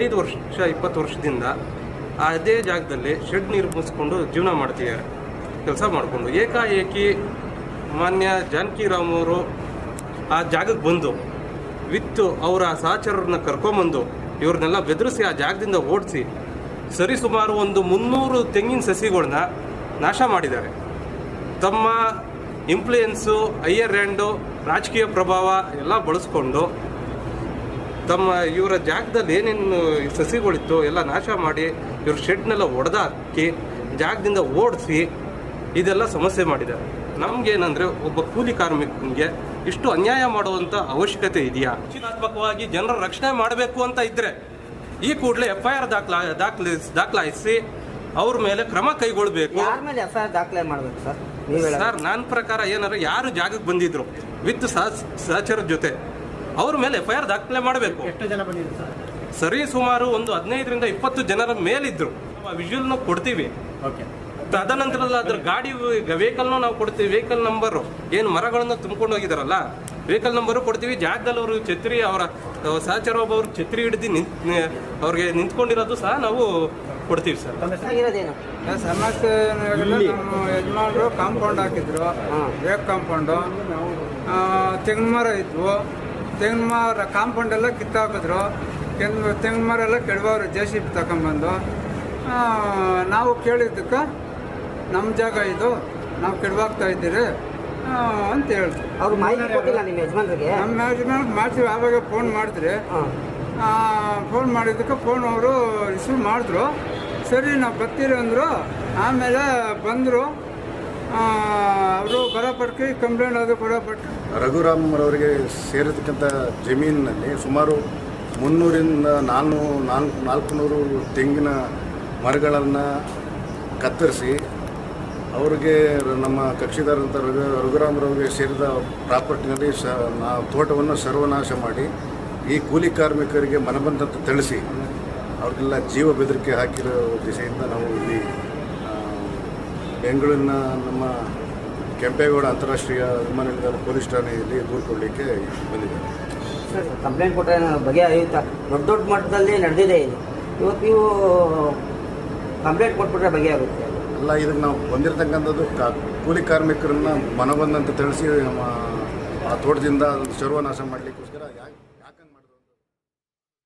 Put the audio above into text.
5 ವರ್ಷ 20 ವರ್ಷದಿಂದ ಅದೇ ಜಾಗದಲ್ಲಿ ಶೆಡ್ ನಿರ್ಮಿಸ್ಕೊಂಡು ಜೀವನ ಮಾಡ್ತಿದ್ದಾರೆ, ಕೆಲಸ ಮಾಡಿಕೊಂಡು. ಏಕಾಏಕಿ ಮಾನ್ಯ ಜಾನಕಿರಾಮ್ ಅವರು ಆ ಜಾಗಕ್ಕೆ ಬಂದು ವಿತ್ತು ಅವರ ಸಹಚರರನ್ನ ಕರ್ಕೊಂಬಂದು ಇವ್ರನ್ನೆಲ್ಲ ಬೆದರಿಸಿ ಆ ಜಾಗದಿಂದ ಓಡಿಸಿ ಸರಿಸುಮಾರು ಒಂದು 300 ತೆಂಗಿನ ಸಸಿಗಳನ್ನ ನಾಶ ಮಾಡಿದ್ದಾರೆ. ತಮ್ಮ ಇನ್ಫ್ಲೂಯೆನ್ಸು, ಹೈಯರ್ ಹ್ಯಾಂಡು, ರಾಜಕೀಯ ಪ್ರಭಾವ ಎಲ್ಲ ಬಳಸ್ಕೊಂಡು ತಮ್ಮ ಇವರ ಜಾಗದಲ್ಲಿ ಏನೇನು ಸಸಿಗಳಿತ್ತು ಎಲ್ಲ ನಾಶ ಮಾಡಿ ಇವ್ರ ಶೆಡ್ನೆಲ್ಲ ಒಡೆದಾಕಿ ಜಾಗದಿಂದ ಓಡಿಸಿ ಇದೆಲ್ಲ ಸಮಸ್ಯೆ ಮಾಡಿದ್ದಾರೆ. ನಮಗೇನಂದರೆ ಒಬ್ಬ ಕೂಲಿ ಕಾರ್ಮಿಕನಿಗೆ ಇಷ್ಟು ಅನ್ಯಾಯ ಮಾಡುವಂಥ ಅವಶ್ಯಕತೆ ಇದೆಯಾ? ರಕ್ಷಣಾತ್ಮಕವಾಗಿ ಜನರ ರಕ್ಷಣೆ ಮಾಡಬೇಕು ಅಂತ ಇದ್ದರೆ ಈ ಕೂಡಲೇ FIR ದಾಖಲಾಯಿಸಿ ಅವ್ರ ಮೇಲೆ ಕ್ರಮ ಕೈಗೊಳ್ಳಬೇಕು. ದಾಖಲೆ ಮಾಡಬೇಕು ಸರ್, ನನ್ನ ಪ್ರಕಾರ ಏನಾದ್ರು ಯಾರು ಜಾಗಕ್ಕೆ ಬಂದಿದ್ರು ವಿತ್ ಸಹಚರ ಜೊತೆ ಅವ್ರ ಮೇಲೆ FIR ದಾಖಲೆ ಮಾಡಬೇಕು. ಎಷ್ಟು ಜನ ಬಂದಿದ್ರು ಸರ್? ಸರಿ ಸುಮಾರು ಒಂದು 15ರಿಂದ 20 ಜನರ ಮೇಲಿದ್ರು. ವಿಜುವಲ್ನ ಕೊಡ್ತೀವಿ. ತದನಂತರ ಅದ್ರ ಗಾಡಿ ವೆಹಿಕಲ್ನು ನಾವು ಕೊಡ್ತೀವಿ. ವೆಹಿಕಲ್ ನಂಬರು ಏನು ಮರಗಳನ್ನು ತುಂಬಿಕೊಂಡು ಹೋಗಿದಾರಲ್ಲ, ವೆಹಿಕಲ್ ನಂಬರು ಕೊಡ್ತೀವಿ. ಜಾಗದಲ್ಲಿ ಅವರು ಛತ್ರಿ, ಅವರ ಸಹಚರ ಒಬ್ಬರು ಛತ್ರಿ ಹಿಡಿದು ಅವ್ರಿಗೆ ನಿಂತ್ಕೊಂಡಿರೋದು ಸಹ ನಾವು ಕೊಡ್ತೀವಿ ಸರ್. ಸಮಸ್ಯೆ ನಮ್ಮ ಯಜಮಾನರು ಕಾಂಪೌಂಡ್ ಹಾಕಿದ್ರು, ಬೇಕು ಕಾಂಪೌಂಡು. ತೆಂಗಿನ ಮರ ಇದ್ವು, ತೆಂಗಿನ ಮರ ಕಾಂಪೌಂಡ್ ಎಲ್ಲ ಕಿತ್ತಾಕಿದ್ರು. ತೆಂಗಿನ ಮರ ಎಲ್ಲ ಕೆಡವರು JCB ತಗೊಂಬಂದು ನಾವು ಕೇಳಿದ್ದಕ್ಕೆ ನಮ್ಮ ಜಾಗ ಇದು, ನಾವು ಕೆಡವಾಗ್ತಾ ಇದ್ದೀರಿ ಅಂತ ಹೇಳಿದ್ರು. ಅವ್ರು ಮಾಹಿತಿ ಕೊಟ್ಟಿಲ್ಲ ನಿಮ್ಮ ಯಜಮಾನ್ರಿಗೆ? ನಮ್ಮ ಯಜಮಾನ್ರಿಗೆ ಮಾಡ್ತೀವಿ. ಆವಾಗ ಫೋನ್ ಮಾಡಿದ್ರಿ, ಫೋನ್ ಮಾಡಿದ್ದಕ್ಕೆ ಫೋನ್ ಅವರು ರಿಸೀವ್ ಮಾಡಿದ್ರು. ಸರಿ ನಾವು ಬರ್ತೀರಿ ಅಂದರು. ಆಮೇಲೆ ಬಂದರು, ಅವರು ಬರಪಟ್ಟು ಕಂಪ್ಲೇಂಟ್ ಅದು ಬರಪಟ್ಟು ರಘುರಾಮ್ ಅವರಿಗೆ ಸೇರಿರ್ತಕ್ಕಂಥ ಜಮೀನಿನಲ್ಲಿ ಸುಮಾರು 300ರಿಂದ 400 ತೆಂಗಿನ ಮರಗಳನ್ನು ಕತ್ತರಿಸಿ ಅವರಿಗೆ ನಮ್ಮ ಕಕ್ಷಿದಾರಂಥ ರಘುರಾಮ್ರವರಿಗೆ ಸೇರಿದ ಪ್ರಾಪರ್ಟಿನಲ್ಲಿ ತೋಟವನ್ನು ಸರ್ವನಾಶ ಮಾಡಿ ಈ ಕೂಲಿ ಕಾರ್ಮಿಕರಿಗೆ ಮನಬಂದಂತ ತಿಳಿಸಿ ಅವ್ರಿಗೆಲ್ಲ ಜೀವ ಬೆದರಿಕೆ ಹಾಕಿರೋ ದಿಸೆಯಿಂದ ನಾವು ಇಲ್ಲಿ ಬೆಂಗಳೂರಿನ ನಮ್ಮ ಕೆಂಪೇಗೌಡ ಅಂತಾರಾಷ್ಟ್ರೀಯ ವಿಮಾನ ನಿಲ್ದಾಣ ಪೊಲೀಸ್ ಠಾಣೆಯಲ್ಲಿ ದೂರು ಕೊಡಲಿಕ್ಕೆ ಬಂದಿದ್ದಾರೆ. ಸರ್, ಕಂಪ್ಲೇಂಟ್ ಕೊಟ್ಟರೆ ಬಗೆಹರಿಯುತ್ತಾ? ದೊಡ್ಡ ಮಟ್ಟದಲ್ಲಿ ನಡೆದಿದೆ ಇದು. ಇವತ್ತು ನೀವು ಕಂಪ್ಲೇಂಟ್ ಕೊಟ್ಬಿಟ್ರೆ ಬಗೆಹರುತ್ತೆ ಅಲ್ಲ. ಇದಕ್ಕೆ ನಾವು ಬಂದಿರತಕ್ಕಂಥದ್ದು ಕೂಲಿ ಕಾರ್ಮಿಕರನ್ನ ಮನಬಂದಂತ ತಿಳಿಸಿ ಆ ತೋಟದಿಂದ ಸರ್ವನಾಶ ಮಾಡಲಿಕ್ಕೋಸ್ಕರ ಯಾಕೆ